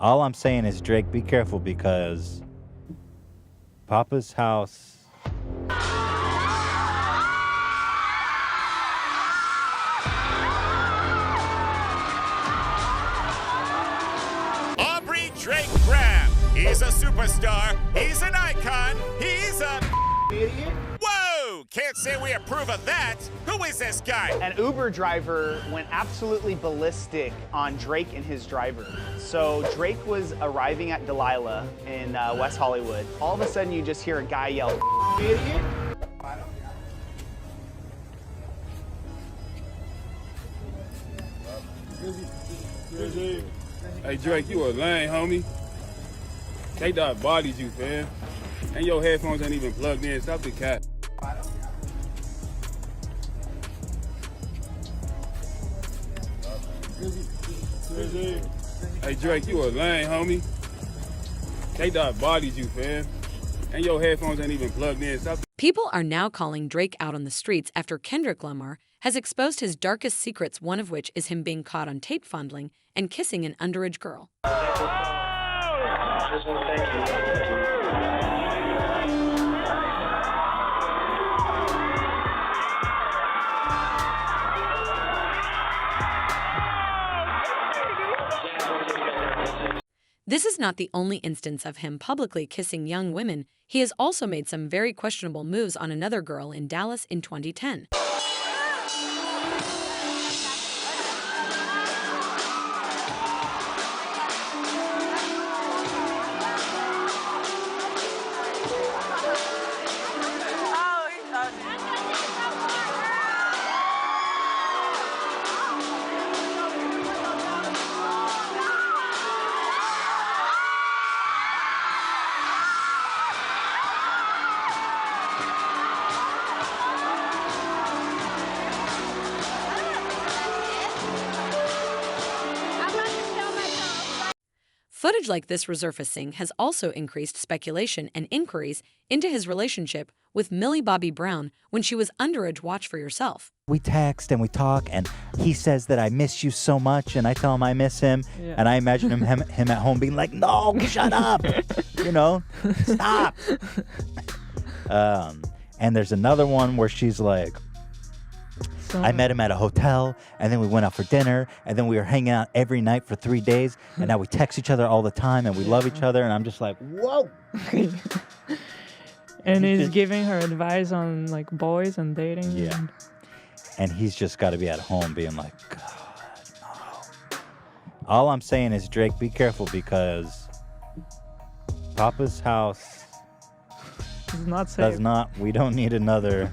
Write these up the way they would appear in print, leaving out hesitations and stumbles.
All I'm saying is, Drake, be careful because Papa's house. Drake Graham. He's a superstar. He's an icon. He's a idiot. Whoa! Can't say we approve of that. Who is this guy? An Uber driver went absolutely ballistic on Drake and his driver. So Drake was arriving at Delilah in West Hollywood. All of a sudden, you just hear a guy yell, idiot. Hey Drake, you a lame, homie. They dog bodied you, fam. And your headphones ain't even plugged in. Stop the cat. Hey Drake, you a lame, homie. They dog bodied you, fam. And your headphones ain't even plugged in. Stop. People are now calling Drake out on the streets after Kendrick Lamar has exposed his darkest secrets, one of which is him being caught on tape fondling and kissing an underage girl. This is not the only instance of him publicly kissing young women. He has also made some very questionable moves on another girl in Dallas in 2010. Footage like this resurfacing has also increased speculation and inquiries into his relationship with Millie Bobby Brown when she was underage. Watch for yourself. We text and we talk, and he says that I miss you so much, and I tell him I miss him, and I imagine him at home being like, no, shut up, you know, stop. And there's another one where she's like, I met him at a hotel, and then we went out for dinner, and then we were hanging out every night for 3 days, and now we text each other all the time, and we love each other, and I'm just like, whoa. And he's giving her advice on, like, boys and dating. Yeah. And he's just got to be at home being like, God, no. All I'm saying is, Drake, be careful because Papa's house It's not safe. We don't need another...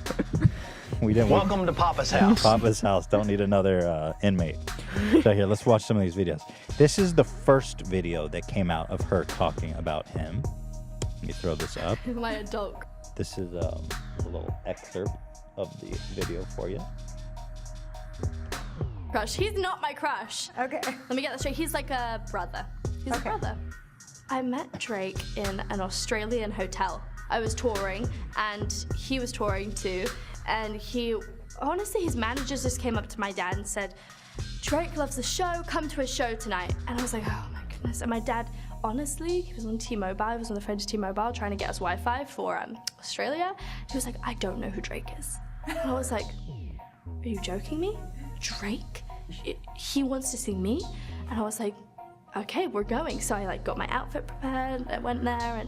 Welcome to Papa's house. Papa's house. Don't need another inmate. So here, let's watch some of these videos. This is the first video that came out of her talking about him. Let me throw this up. My adult. This is a little excerpt of the video for you. Crush. He's not my crush. Okay. Let me get this straight. He's like a brother. He's a brother. I met Drake in an Australian hotel. I was touring, and he was touring too. And honestly, his managers just came up to my dad and said, Drake loves the show, come to his show tonight. And I was like, oh my goodness. And my dad, honestly, he was on T-Mobile, he was on the phone to T-Mobile trying to get us Wi-Fi for Australia. He was like, I don't know who Drake is. And I was like, are you joking me? Drake? He wants to see me? And I was like, okay, we're going. So I got my outfit prepared, I went there,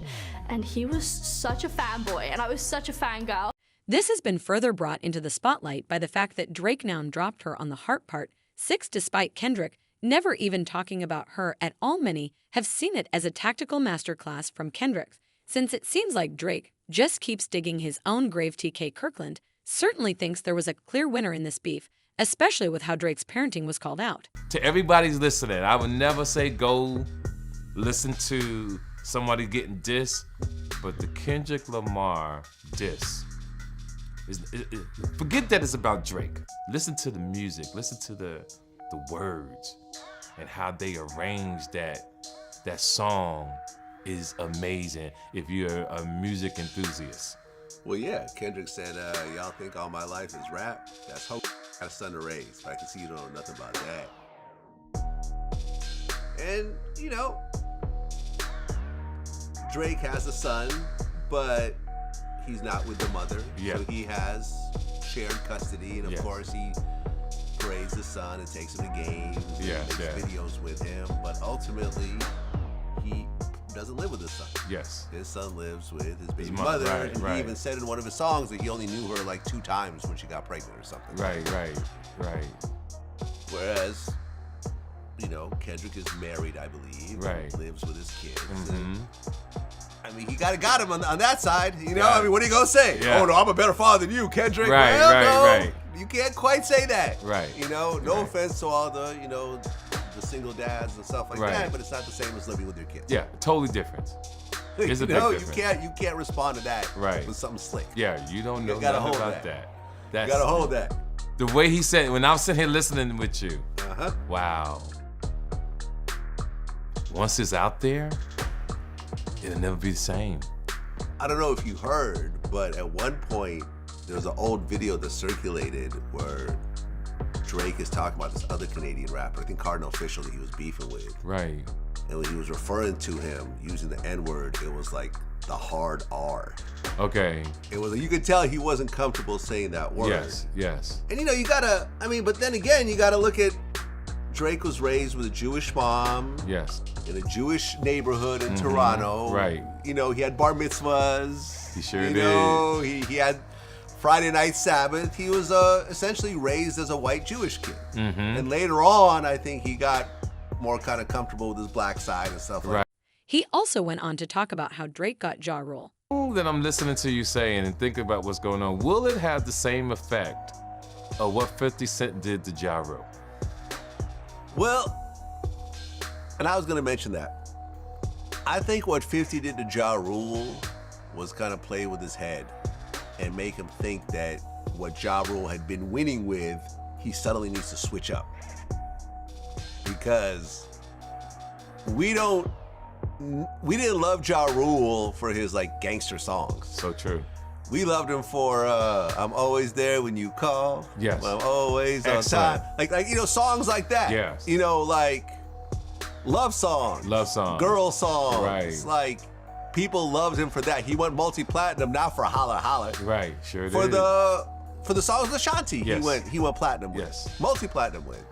and he was such a fanboy, and I was such a fangirl. This has been further brought into the spotlight by the fact that Drake now dropped her on the heart part, 6 despite Kendrick never even talking about her at all. Many have seen it as a tactical masterclass from Kendrick, since it seems like Drake just keeps digging his own grave. TK Kirkland certainly thinks there was a clear winner in this beef, especially with how Drake's parenting was called out. To everybody's listening, I would never say go listen to somebody getting dissed, but the Kendrick Lamar diss. Forget that it's about Drake. Listen to the music, listen to the words, and how they arrange that song is amazing if you're a music enthusiast. Well, yeah, Kendrick said, y'all think all my life is rap? That's hope. Got a son to raise, but I can see you don't know nothing about that. And, you know, Drake has a son, but he's not with the mother. Yeah. So he has shared custody, and of course he praise the son and takes him to games and makes videos with him, but ultimately he doesn't live with his son. Yes. His son lives with his baby mother, and he even said in one of his songs that he only knew her like 2 times when she got pregnant or something. Right. Whereas, you know, Kendrick is married, I believe, and lives with his kids. And, I mean, he got him on that side, you know? I mean, what are you gonna say? Oh no, I'm a better father than you, Kendrick. Right. You can't quite say that. Right. You know, no offense to all the, you know, the single dads and stuff like that, but it's not the same as living with your kids. Yeah, totally different. There's a big difference. You can't respond to that with something slick. Yeah, you don't know nothing about that. You gotta hold that. The way he said, when I'm sitting here listening with you, wow. Once it's out there, it'll never be the same. I don't know if you heard, but at one point, there was an old video that circulated where Drake is talking about this other Canadian rapper, I think Cardinal Official, that he was beefing with. Right. And when he was referring to him using the N-word, it was like the hard R. Okay. It was, you could tell he wasn't comfortable saying that word. Yes. And you know, you gotta, I mean, but then again, you gotta look at, Drake was raised with a Jewish mom. Yes. In a Jewish neighborhood in Toronto. Right. You know, he had bar mitzvahs. He sure did. You know, he had Friday night Sabbath. He was essentially raised as a white Jewish kid. And later on, I think he got more kind of comfortable with his black side and stuff like that. He also went on to talk about how Drake got Ja Rule. That I'm listening to you saying and thinking about what's going on, will it have the same effect of what 50 Cent did to Ja Rule? Well, and I was going to mention that. I think what 50 did to Ja Rule was kind of play with his head and make him think that what Ja Rule had been winning with, he suddenly needs to switch up. Because we didn't love Ja Rule for his like gangster songs. So true. We loved him for I'm always there when you call. Yes. I'm always on time. Like you know, songs like that. Yes. You know, like love songs. Girl songs. Right. Like people loved him for that. He went multi-platinum, not for Holla Holla. Right, sure did. For the songs of Ashanti, he went platinum with. Multi-platinum with.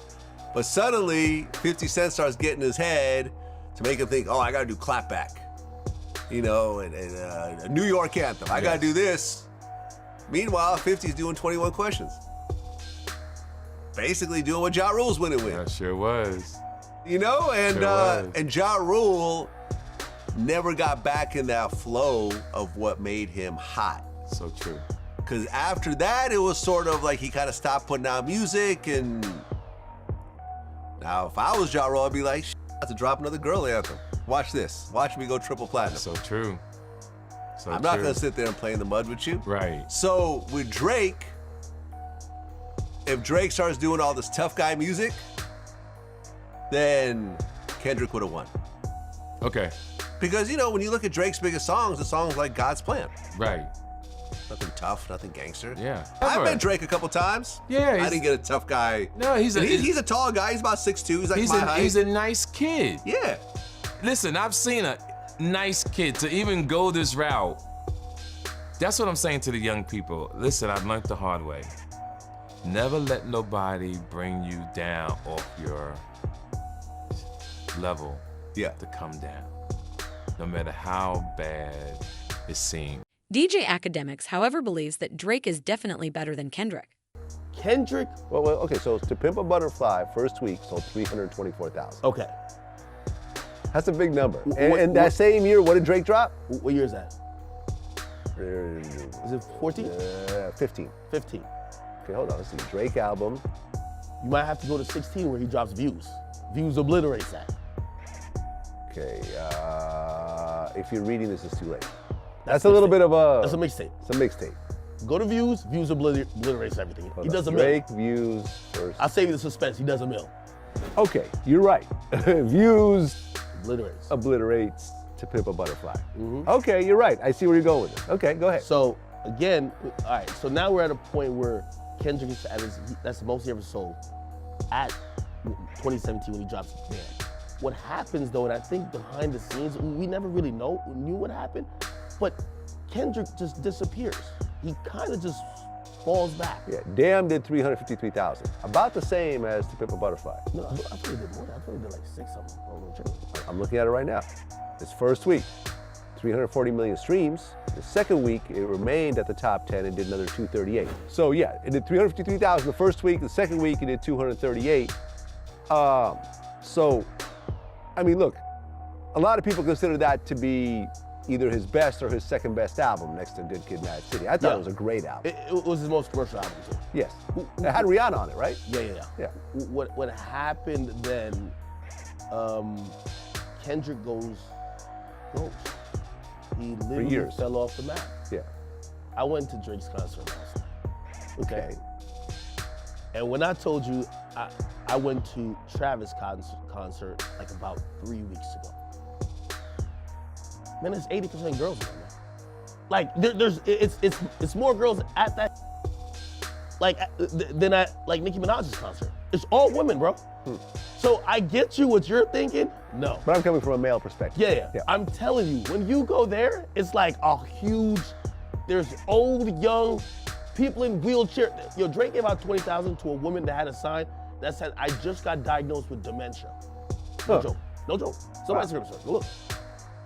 But suddenly 50 Cent starts getting his head to make him think, oh, I gotta do Clapback. You know, and a New York anthem. I gotta do this. Meanwhile, 50's doing 21 Questions. Basically doing what Ja Rule's winning with. That sure was. You know, and Ja Rule never got back in that flow of what made him hot. So true. Because after that, it was sort of like he kind of stopped putting out music. And now, if I was Ja Rule, I'd be like, I have to drop another girl anthem. Watch this. Watch me go triple platinum. So true. I'm not going to sit there and play in the mud with you. Right. So with Drake, if Drake starts doing all this tough guy music, then Kendrick would have won. Okay. Because, you know, when you look at Drake's biggest songs, the songs like God's Plan. Right. Nothing tough, nothing gangster. Yeah. I've met Drake a couple times. Yeah. I didn't get a tough guy. No, he's a tall guy. He's about 6'2". He's like my height. He's a nice kid. Yeah. Listen, I've seen a nice kid to even go this route. That's what I'm saying to the young people. Listen, I've learned the hard way. Never let nobody bring you down off your level to come down, no matter how bad it seems. DJ Academics, however, believes that Drake is definitely better than Kendrick. Kendrick? Well, okay, so To Pimp a Butterfly, first week, sold 324,000. Okay. That's a big number. And that same year, what did Drake drop? What year is that? Is it 14? 15. 15. Okay, hold on, let's see. Drake album. You might have to go to 16 where he drops Views. Views obliterates that. Okay, if you're reading this, it's too late. That's a little bit of a... That's a mixtape. It's a mixtape. Go to Views, Views obliterates everything. He does a Drake, mill. Views, first. I'll save you the suspense, he does a mill. Okay, you're right. Views obliterates To Pimp a Butterfly. Okay, you're right. I see where you're going with it. Okay, go ahead. So, again, all right, so now we're at a point where Kendrick is at his, that's the most he ever sold at 2017 when he drops Man. what happens though, and I think behind the scenes, we never really knew what happened, but Kendrick just disappears. He kind of just falls back. Yeah, Damn did 353,000. About the same as To Pimp a Butterfly. No, I thought he did more. I thought he did like 6 something. I'm looking at it right now. This first week, 340 million streams. The second week, it remained at the top 10 and did another 238. So yeah, it did 353,000 the first week. The second week, it did 238. So, I mean, look, a lot of people consider that to be either his best or his second best album next to Good Kid, Mad City. I thought it was a great album. It was his most commercial album too. Yes. It had Rihanna on it, right? Yeah. What happened then, Kendrick goes. He literally fell off the map. Yeah. I went to Drake's concert last night. Okay. And when I told you, I went to Travis' concert like about 3 weeks ago. Man, there's 80% girls in there, man. Like it's more girls at that than at like Nicki Minaj's concert. It's all women, bro. So I get you what you're thinking. No. But I'm coming from a male perspective. Yeah. I'm telling you, when you go there, it's like a huge, there's old, young, people in wheelchairs. Yo, Drake gave out 20,000 to a woman that had a sign that said, I just got diagnosed with dementia. No joke. Somebody's Instagram story. Go look.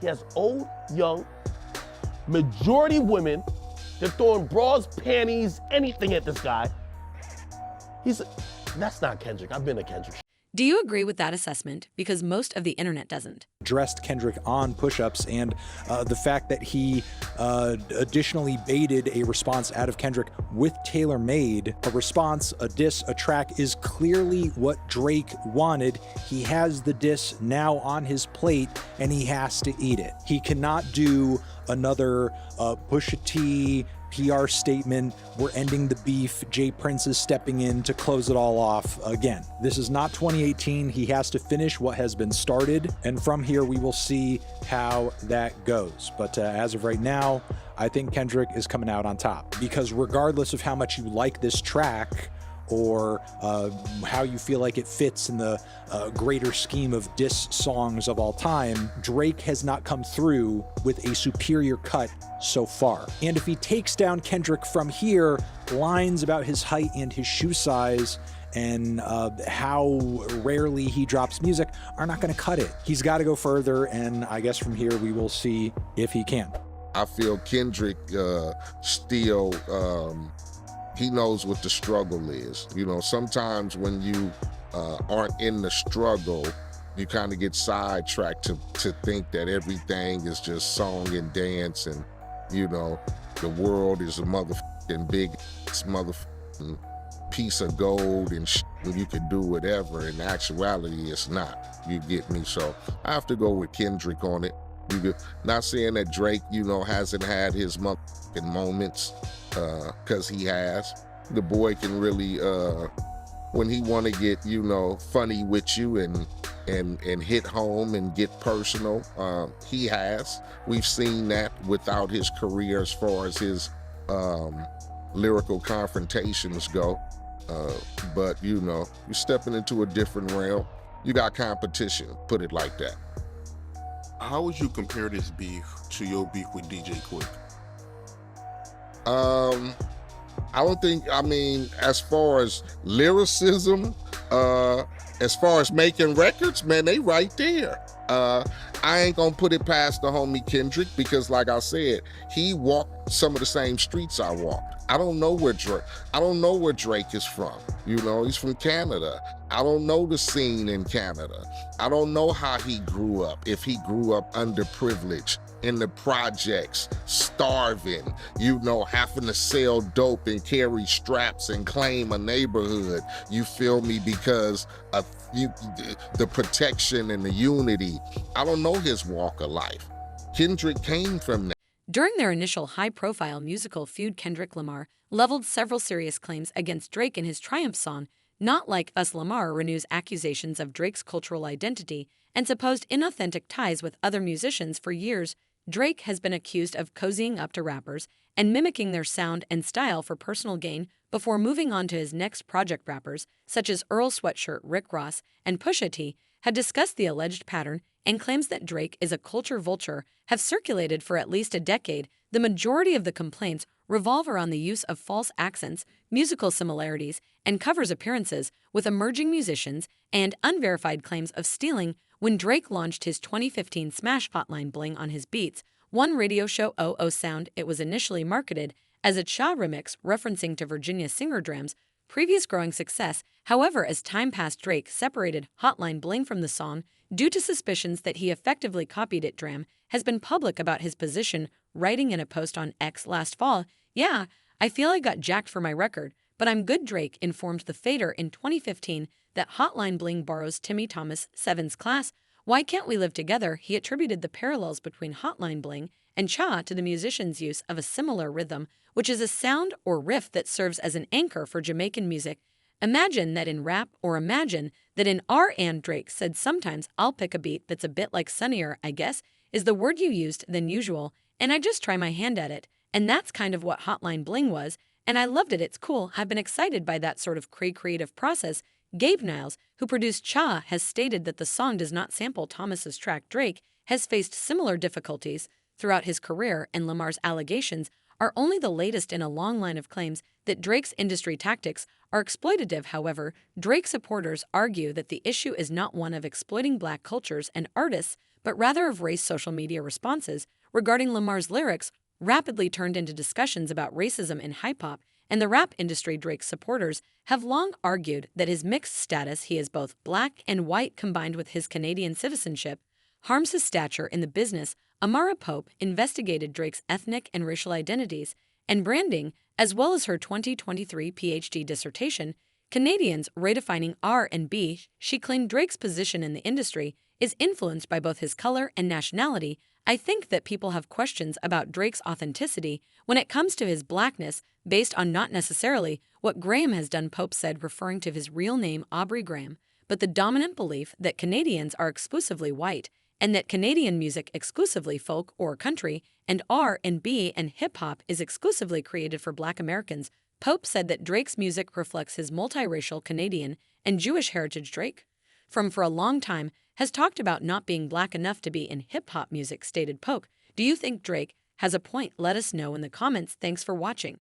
He has old, young, majority women. They're throwing bras, panties, anything at this guy. That's not Kendrick. I've been to Kendrick. Do you agree with that assessment? Because most of the internet doesn't. Dressed Kendrick on push-ups, and the fact that he additionally baited a response out of Kendrick with Tailor Made. A response, a diss, a track is clearly what Drake wanted. He has the diss now on his plate, and he has to eat it. He cannot do another Pusha T PR statement, we're ending the beef, Jay Prince is stepping in to close it all off again. This is not 2018. He has to finish what has been started, and from here we will see how that goes. But as of right now, I think Kendrick is coming out on top, because regardless of how much you like this track or how you feel like it fits in the greater scheme of diss songs of all time, Drake has not come through with a superior cut so far. And if he takes down Kendrick from here, lines about his height and his shoe size and how rarely he drops music are not going to cut it. He's got to go further, and I guess from here we will see if he can. I feel Kendrick still he knows what the struggle is. You know, sometimes when you aren't in the struggle, you kind of get sidetracked to think that everything is just song and dance, and you know, the world is a motherfucking big motherfucking piece of gold and you can do whatever. In actuality, it's not. You get me? So I have to go with Kendrick on it. Not saying that Drake, you know, hasn't had his motherfucking moments, because he has. The boy can really, when he want to get, you know, funny with you and hit home and get personal, he has. We've seen that without his career as far as his lyrical confrontations go. But, you know, you're stepping into a different realm. You got competition, put it like that. How would you compare this beef to your beef with DJ Quick? I don't think, I mean, as far as lyricism, as far as making records, man, they right there. I ain't gonna put it past the homie Kendrick, because like I said, he walked some of the same streets I walked. I don't know where Drake is from. You know, he's from Canada. I don't know the scene in Canada. I don't know how he grew up, if he grew up underprivileged, in the projects, starving, you know, having to sell dope and carry straps and claim a neighborhood, you feel me, because of the protection and the unity. I don't know his walk of life. Kendrick came from that. During their initial high-profile musical feud, Kendrick Lamar leveled several serious claims against Drake in his Triumph song. Not like Us, Lamar renews accusations of Drake's cultural identity and supposed inauthentic ties with other musicians for years. Drake has been accused of cozying up to rappers and mimicking their sound and style for personal gain before moving on to his next project rappers, such as Earl Sweatshirt, Rick Ross, and Pusha T, had discussed the alleged pattern, and claims that Drake is a culture vulture have circulated for at least a decade. The majority of the complaints revolve around the use of false accents, musical similarities, and covers appearances with emerging musicians, and unverified claims of stealing. When Drake launched his 2015 smash Hotline Bling on his beats, one radio show OO Sound, it was initially marketed as a Cha remix referencing to Virginia singer Dram's previous growing success. However, as time passed, Drake separated Hotline Bling from the song due to suspicions that he effectively copied it. Dram has been public about his position, writing in a post on X last fall, "Yeah, I feel I got jacked for my record, but I'm good." Drake informed The Fader in 2015 that Hotline Bling borrows Timmy Thomas VII's class, "Why Can't We Live Together?" He attributed the parallels between Hotline Bling and Cha to the musician's use of a similar rhythm, which is a sound or riff that serves as an anchor for Jamaican music. Imagine that in rap, or imagine that in R&B. Drake said, "Sometimes I'll pick a beat that's a bit like sunnier, I guess, is the word you used, than usual, and I just try my hand at it. And that's kind of what Hotline Bling was, and I loved it. It's cool. I've been excited by that sort of creative process." Gabe Niles, who produced Cha, has stated that the song does not sample Thomas's track. Drake has faced similar difficulties throughout his career, and Lamar's allegations are only the latest in a long line of claims that Drake's industry tactics are exploitative. However, Drake supporters argue that the issue is not one of exploiting black cultures and artists, but rather of race. Social media responses regarding Lamar's lyrics rapidly turned into discussions about racism in hip-hop and the rap industry. Drake's supporters have long argued that his mixed status, he is both black and white, combined with his Canadian citizenship, harms his stature in the business. Amara Pope investigated Drake's ethnic and racial identities and branding, as well as her 2023 PhD dissertation, Canadians Redefining R&B. She claimed Drake's position in the industry is influenced by both his color and nationality. "I think that people have questions about Drake's authenticity when it comes to his blackness, based on not necessarily what Graham has done," Pope said, referring to his real name, Aubrey Graham, "but the dominant belief that Canadians are exclusively white, and that Canadian music, exclusively folk or country, and R&B and hip-hop, is exclusively created for Black Americans." Pope said that Drake's music reflects his multiracial Canadian and Jewish heritage. Drake, for a long time, has talked about not being black enough to be in hip-hop music, stated Pope. Do you think Drake has a point? Let us know in the comments. Thanks for watching.